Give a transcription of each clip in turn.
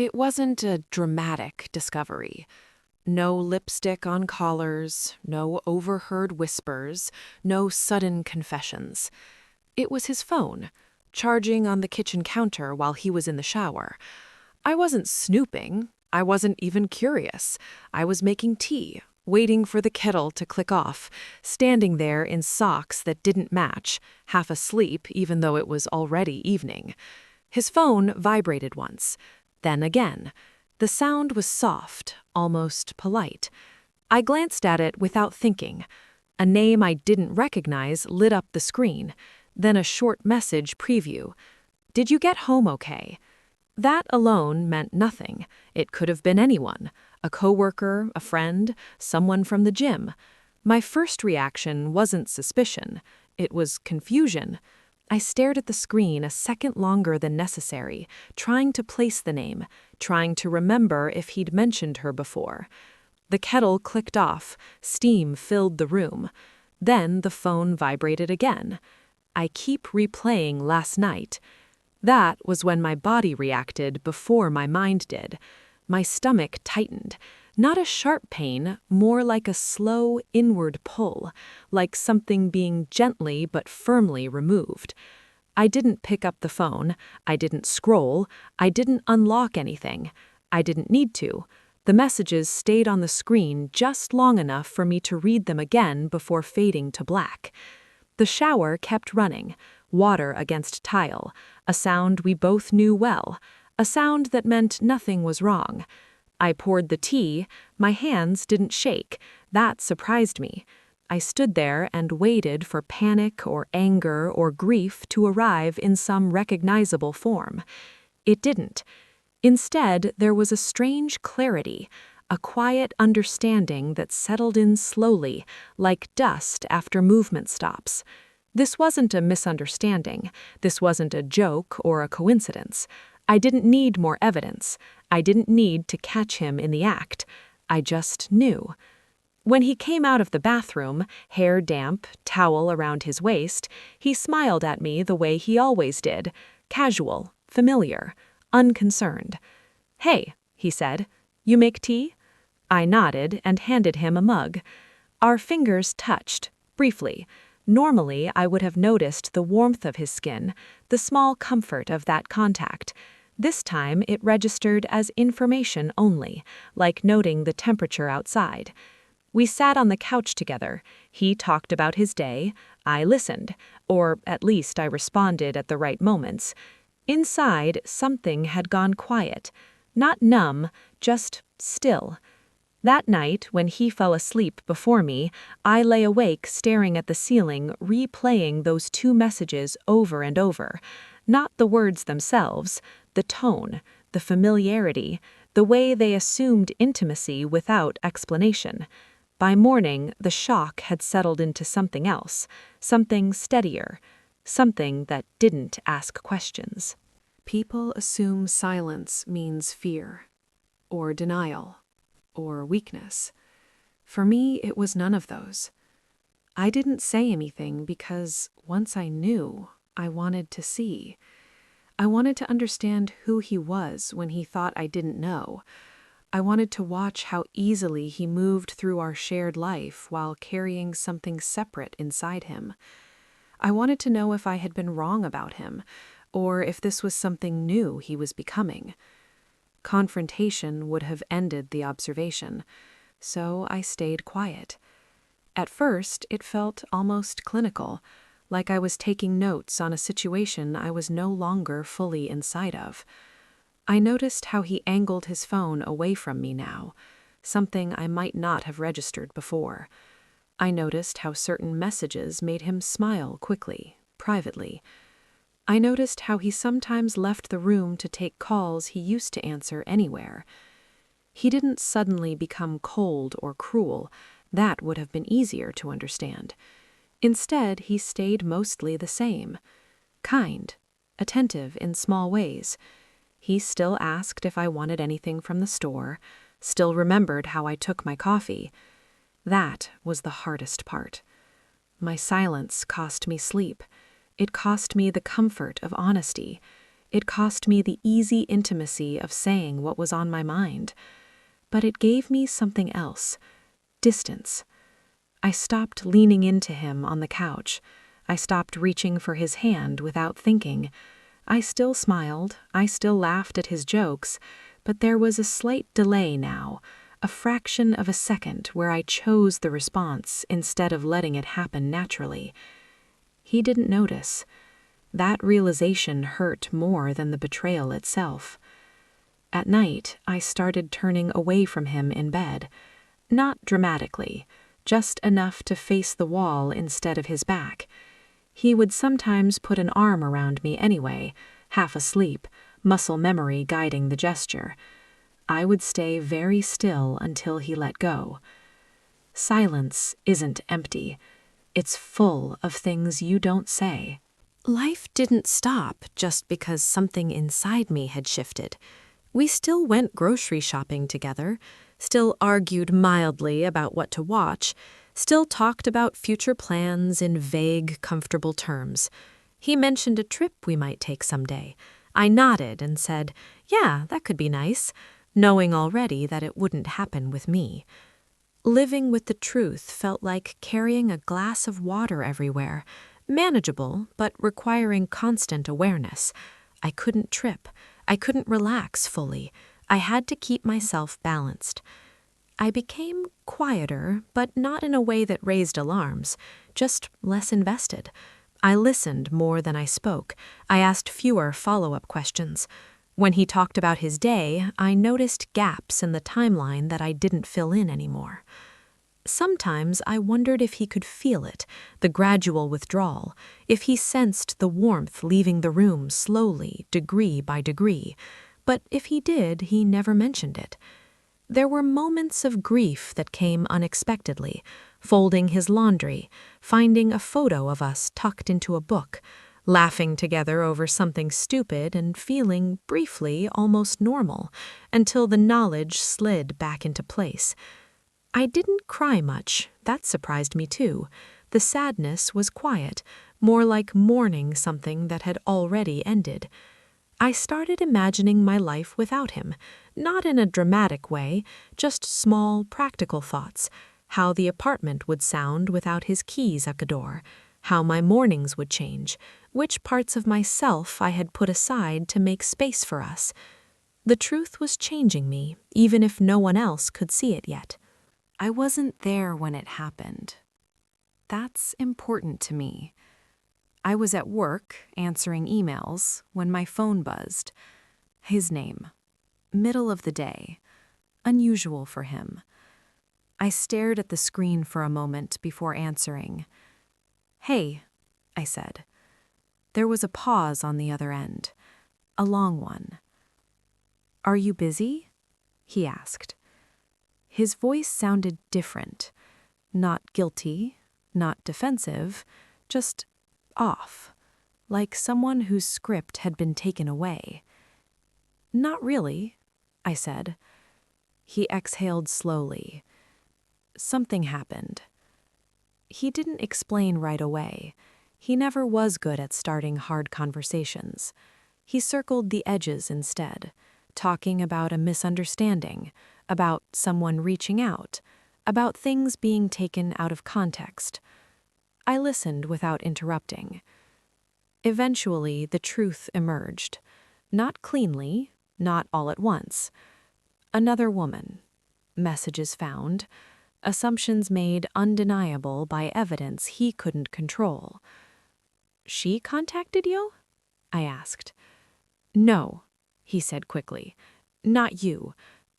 It wasn't a dramatic discovery. No lipstick on collars, no overheard whispers, no sudden confessions. It was his phone, charging on the kitchen counter while he was in the shower. I wasn't snooping. I wasn't even curious. I was making tea, waiting for the kettle to click off, standing there in socks that didn't match, half asleep even though it was already evening. His phone vibrated once, then again. The sound was soft, almost polite. I glanced at it without thinking. A name I didn't recognize lit up the screen, then a short message preview. "Did you get home okay?" That alone meant nothing. It could have been anyone, a coworker, a friend, someone from the gym. My first reaction wasn't suspicion. It was confusion. I stared at the screen a second longer than necessary, trying to place the name, trying to remember if he'd mentioned her before. The kettle clicked off, steam filled the room. Then the phone vibrated again. I keep replaying last night. That was when my body reacted before my mind did. My stomach tightened. Not a sharp pain, more like a slow inward pull, like something being gently but firmly removed. I didn't pick up the phone. I didn't scroll. I didn't unlock anything. I didn't need to. The messages stayed on the screen just long enough for me to read them again before fading to black. The shower kept running, water against tile, a sound we both knew well, a sound that meant nothing was wrong. I poured the tea. My hands didn't shake. That surprised me. I stood there and waited for panic or anger or grief to arrive in some recognizable form. It didn't. Instead, there was a strange clarity, a quiet understanding that settled in slowly, like dust after movement stops. This wasn't a misunderstanding. This wasn't a joke or a coincidence. I didn't need more evidence. I didn't need to catch him in the act. I just knew. When he came out of the bathroom, hair damp, towel around his waist, he smiled at me the way he always did, casual, familiar, unconcerned. "Hey," he said, "you make tea?" I nodded and handed him a mug. Our fingers touched, briefly. Normally, I would have noticed the warmth of his skin, the small comfort of that contact. This time, it registered as information only, like noting the temperature outside. We sat on the couch together. He talked about his day. I listened, or at least I responded at the right moments. Inside, something had gone quiet. Not numb, just still. That night, when he fell asleep before me, I lay awake staring at the ceiling, replaying those two messages over and over. Not the words themselves, the tone, the familiarity, the way they assumed intimacy without explanation. By morning, the shock had settled into something else, something steadier, something that didn't ask questions. People assume silence means fear, or denial, or weakness. For me, it was none of those. I didn't say anything because once I knew, I wanted to see. I wanted to understand who he was when he thought I didn't know. I wanted to watch how easily he moved through our shared life while carrying something separate inside him. I wanted to know if I had been wrong about him, or if this was something new he was becoming. Confrontation would have ended the observation, so I stayed quiet. At first, it felt almost clinical, like I was taking notes on a situation I was no longer fully inside of. I noticed how he angled his phone away from me now, something I might not have registered before. I noticed how certain messages made him smile quickly, privately. I noticed how he sometimes left the room to take calls he used to answer anywhere. He didn't suddenly become cold or cruel. That would have been easier to understand. Instead, he stayed mostly the same. Kind, attentive in small ways. He still asked if I wanted anything from the store, still remembered how I took my coffee. That was the hardest part. My silence cost me sleep. It cost me the comfort of honesty. It cost me the easy intimacy of saying what was on my mind. But it gave me something else: distance. I stopped leaning into him on the couch. I stopped reaching for his hand without thinking. I still smiled, I still laughed at his jokes, but there was a slight delay now, a fraction of a second where I chose the response instead of letting it happen naturally. He didn't notice. That realization hurt more than the betrayal itself. At night, I started turning away from him in bed. Not dramatically, just enough to face the wall instead of his back. He would sometimes put an arm around me anyway, half asleep, muscle memory guiding the gesture. I would stay very still until he let go. Silence isn't empty. It's full of things you don't say. Life didn't stop just because something inside me had shifted. We still went grocery shopping together, still argued mildly about what to watch, still talked about future plans in vague, comfortable terms. He mentioned a trip we might take someday. I nodded and said, "Yeah, that could be nice," knowing already that it wouldn't happen with me. Living with the truth felt like carrying a glass of water everywhere, manageable, but requiring constant awareness. I couldn't trip. I couldn't relax fully. I had to keep myself balanced. I became quieter, but not in a way that raised alarms, just less invested. I listened more than I spoke. I asked fewer follow-up questions. When he talked about his day, I noticed gaps in the timeline that I didn't fill in anymore. Sometimes I wondered if he could feel it, the gradual withdrawal, if he sensed the warmth leaving the room slowly, degree by degree. But if he did, he never mentioned it. There were moments of grief that came unexpectedly, folding his laundry, finding a photo of us tucked into a book, laughing together over something stupid and feeling, briefly, almost normal, until the knowledge slid back into place. I didn't cry much. That surprised me too. The sadness was quiet, more like mourning something that had already ended. I started imagining my life without him, not in a dramatic way, just small, practical thoughts. How the apartment would sound without his keys at the door, how my mornings would change, which parts of myself I had put aside to make space for us. The truth was changing me, even if no one else could see it yet. I wasn't there when it happened. That's important to me. I was at work, answering emails, when my phone buzzed. His name. Middle of the day. Unusual for him. I stared at the screen for a moment before answering. "Hey," I said. There was a pause on the other end. A long one. "Are you busy?" he asked. His voice sounded different. Not guilty, not defensive, just off, like someone whose script had been taken away. "Not really," I said. He exhaled slowly. Something happened. He didn't explain right away. He never was good at starting hard conversations. He circled the edges instead, talking about a misunderstanding, about someone reaching out, about things being taken out of context. I listened without interrupting. Eventually, the truth emerged. Not cleanly, not all at once. Another woman. Messages found. Assumptions made undeniable by evidence he couldn't control. "She contacted you?" I asked. "No," he said quickly. "Not you.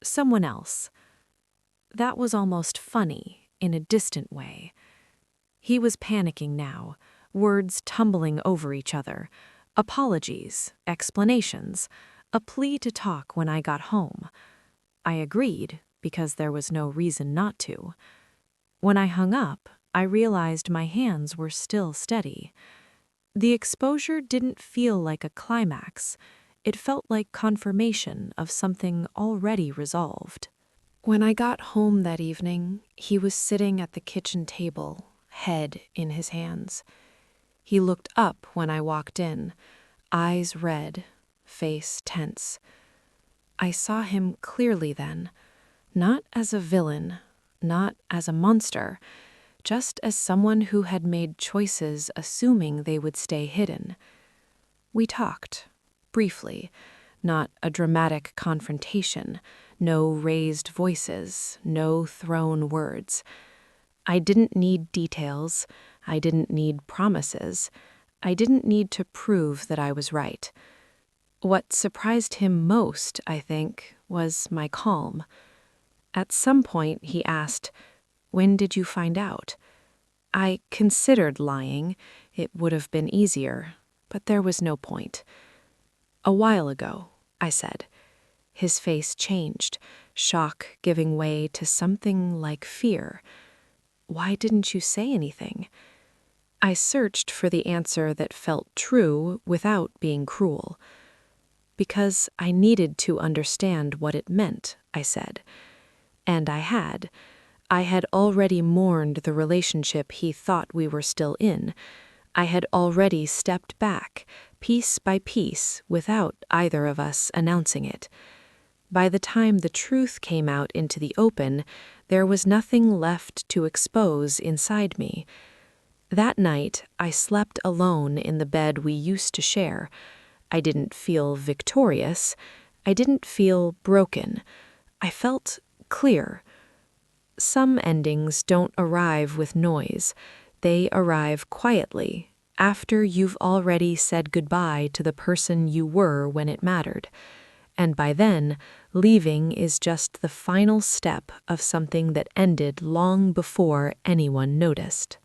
Someone else." That was almost funny, in a distant way. He was panicking now, words tumbling over each other, apologies, explanations, a plea to talk when I got home. I agreed, because there was no reason not to. When I hung up, I realized my hands were still steady. The exposure didn't feel like a climax. It felt like confirmation of something already resolved. When I got home that evening, he was sitting at the kitchen table, head in his hands. He looked up when I walked in, eyes red, face tense. I saw him clearly then, not as a villain, not as a monster, just as someone who had made choices assuming they would stay hidden. We talked, briefly, not a dramatic confrontation, no raised voices, no thrown words. I didn't need details, I didn't need promises, I didn't need to prove that I was right. What surprised him most, I think, was my calm. At some point he asked, "When did you find out?" I considered lying. It would have been easier, but there was no point. "A while ago," I said. His face changed, shock giving way to something like fear. "Why didn't you say anything?" I searched for the answer that felt true without being cruel. "Because I needed to understand what it meant," I said. And I had. I had already mourned the relationship he thought we were still in. I had already stepped back, piece by piece, without either of us announcing it. By the time the truth came out into the open, there was nothing left to expose inside me. That night, I slept alone in the bed we used to share. I didn't feel victorious. I didn't feel broken. I felt clear. Some endings don't arrive with noise. They arrive quietly, after you've already said goodbye to the person you were when it mattered. And by then, leaving is just the final step of something that ended long before anyone noticed.